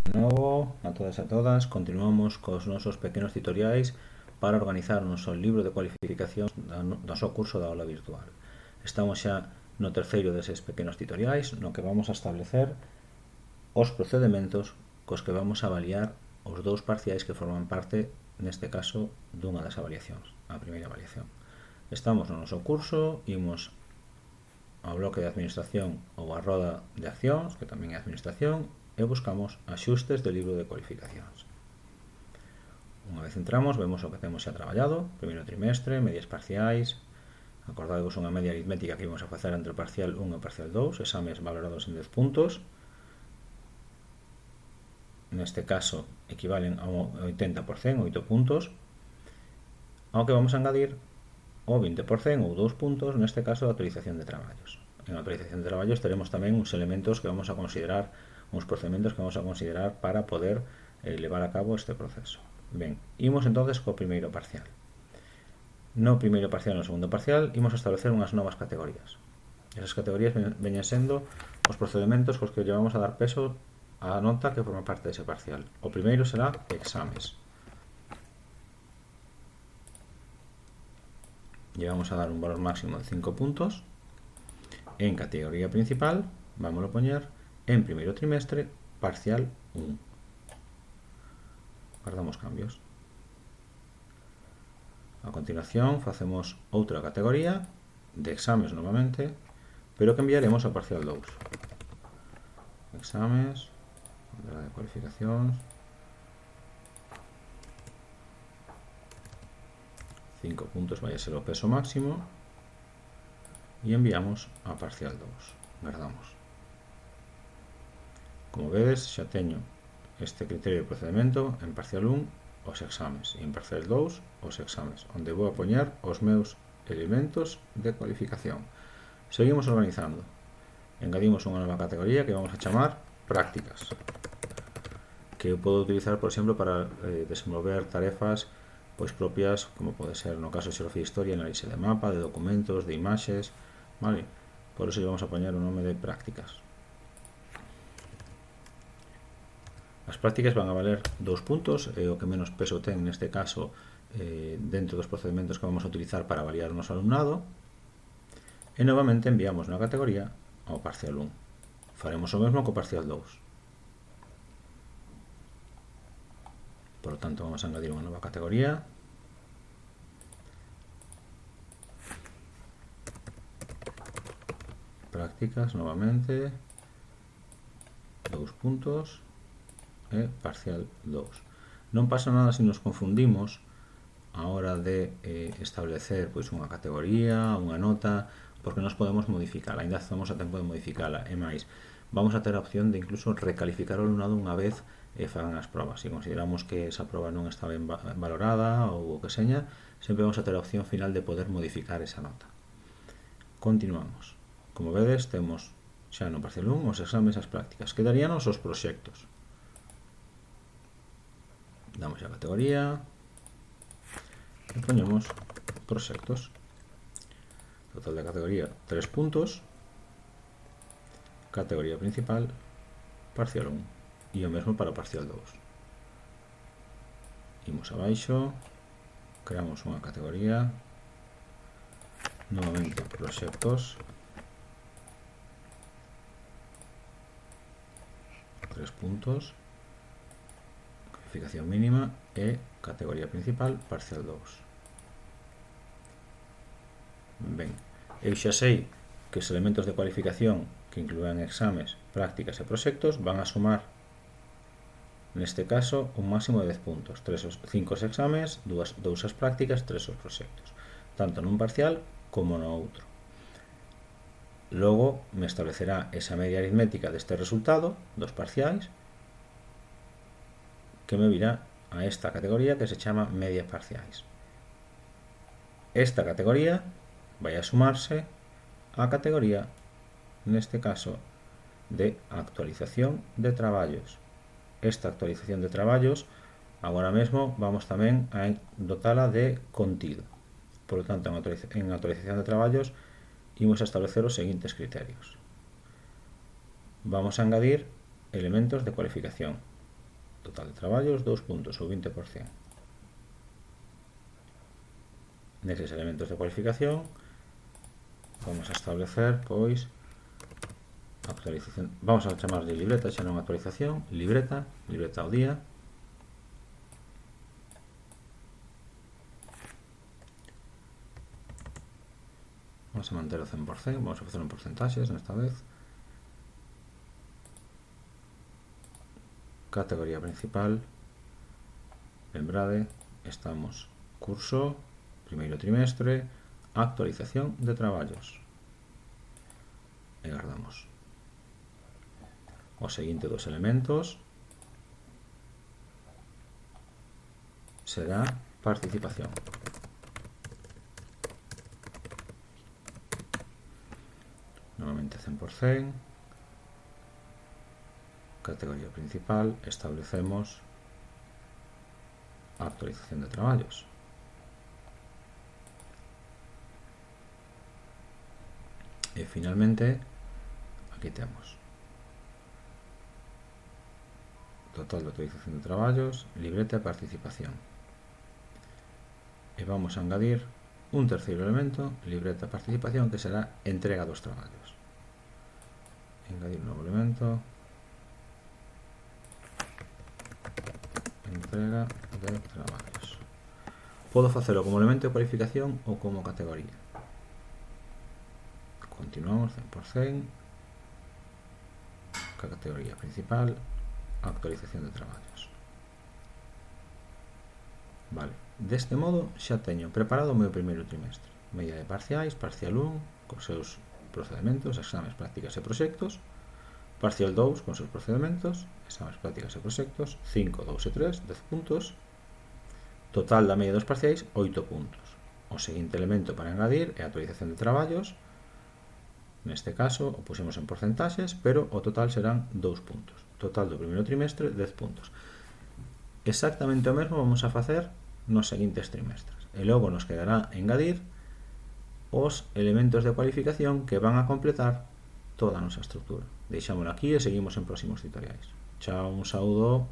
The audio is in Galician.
De novo, a todas e a todas, continuamos cos nosos pequenos tutoriais para organizar o noso libro de cualificacións do noso curso da aula virtual. Estamos xa no terceiro deses pequenos tutoriais no que vamos a establecer os procedementos cos que vamos a avaliar os dous parciais que forman parte, neste caso, dunha das avaliacións, a primeira avaliación. Estamos no noso curso, imos ao bloque de administración ou a roda de accións, que tamén é administración, e buscamos axustes do libro de cualificacións. Unha vez entramos, vemos o que temos xa traballado, primeiro trimestre, medias parciais, acordadevos unha media aritmética que íbamos a facer entre o parcial 1 e o parcial 2, exames valorados en 10 puntos, neste caso equivalen a un 80%, 8 puntos, ao que vamos a engadir o 20% ou 2 puntos, neste caso de autorización de traballos. En autorización de traballos teremos tamén uns elementos que vamos a considerar, uns procedementos que vamos a considerar para poder levar a cabo este proceso. Ben, imos entonces co primeiro parcial. No primeiro parcial e no segundo parcial imos a establecer unhas novas categorías. Esas categorías veñen sendo os procedementos cos que llevamos a dar peso á nota que forma parte dese parcial. O primeiro será exames. Llevamos a dar un valor máximo de 5 puntos. En categoría principal vamos a poñer en primeiro trimestre parcial 1. Guardamos cambios. A continuación facemos outra categoría de exames novamente, pero que enviaremos ao parcial 2. Exames, de cualificacións, 5 puntos vai a ser o peso máximo, e enviamos a parcial 2. Guardamos. Como vedes, xa teño este criterio de procedimento en parcial 1 os exames e en parcial 2 os exames, onde vou a poñer os meus elementos de cualificación. Seguimos organizando. Engadimos unha nova categoría que vamos a chamar prácticas, que eu podo utilizar, por exemplo, para desenvolver tarefas pois propias, como pode ser no caso de xeografía e historia, análise de mapa, de documentos, de imaxes, vale? Por eso vamos a poñer o nome de prácticas. As prácticas van a valer 2 puntos, é o que menos peso ten neste caso dentro dos procedementos que vamos a utilizar para avaliar o noso alumnado, e novamente enviamos na categoría ao parcial 1. Faremos o mesmo co parcial 2. Por lo tanto, vamos a engadir unha nova categoría. Prácticas, novamente, 2 puntos. E parcial 2. Non pasa nada se nos confundimos a hora de establecer pois unha categoría, unha nota, porque nos podemos modificar, ainda estamos a tempo de modificala, e máis, vamos a ter a opción de incluso recalificar o alumnado unha vez fagan as probas. Se consideramos que esa proba non está ben valorada ou o que seña, sempre vamos a ter a opción final de poder modificar esa nota. Continuamos. Como vedes, temos xa no parcial 1 os exames e as prácticas. Quedaríanos os proxectos. Damos a categoría e poñemos proxectos. Total de categoría 3 puntos. Categoría principal parcial 1 e o mesmo para o parcial 2. Imos abaixo, creamos unha categoría, novamente proxectos, 3 puntos, cualificación mínima e categoría principal parcial 2. Ben, eu xa sei que os elementos de cualificación que inclúan exames, prácticas e proxectos van a sumar, neste caso, un máximo de 10 puntos, 5 os exames, 2 as prácticas, 3 os proxectos, tanto nun parcial como no outro. Logo me establecerá esa media aritmética deste resultado dos parciais, que me virá a esta categoría que se chama medias parciais. Esta categoría vai a sumarse á categoría, neste caso, de actualización de traballos. Esta actualización de traballos, agora mesmo, vamos tamén a dotala de contido. Por lo tanto, en actualización de traballos, imos a establecer os seguintes criterios. Vamos a engadir elementos de cualificación. Total de traballos, 2 puntos, ou 20%. Neses elementos de cualificación vamos a establecer, pois, actualización. Vamos a chamarlle libreta, xa non actualización, libreta ao día. Vamos a manter o 100%, vamos a facer en porcentaxes nesta vez. Categoría principal, lembrade, estamos curso, primeiro trimestre, actualización de traballos. E guardamos. O seguinte dos elementos será participación. Nuevamente 100%. Categoría principal, establecemos actualización de traballos. E finalmente, aquí temos total de actualización de traballos, libreta e participación. E vamos a engadir un terceiro elemento, libreta e participación, que será entrega dos traballos. Engadir un novo elemento, entrega de traballos. Podo facelo como elemento de cualificación ou como categoría. Continuamos 100%. Categoría principal, actualización de traballos. Vale, deste modo xa teño preparado o meu primeiro trimestre. Media de parciais, parcial 1, cos seus procedementos, exames, prácticas e proxectos, parcial 2 con seus procedementos, exames, prácticas e proxectos, 5, 2 e 3, 10 puntos, total da media dos parciais, 8 puntos. O seguinte elemento para engadir é a actualización de traballos. Neste caso o puxemos en porcentaxes, pero o total serán 2 puntos. Total do primeiro trimestre, 10 puntos. Exactamente o mesmo vamos a facer nos seguintes trimestres. E logo nos quedará engadir os elementos de cualificación que van a completar toda a nosa estrutura. Deixámoslo aquí e seguimos en próximos tutoriais. Chao, un saúdo.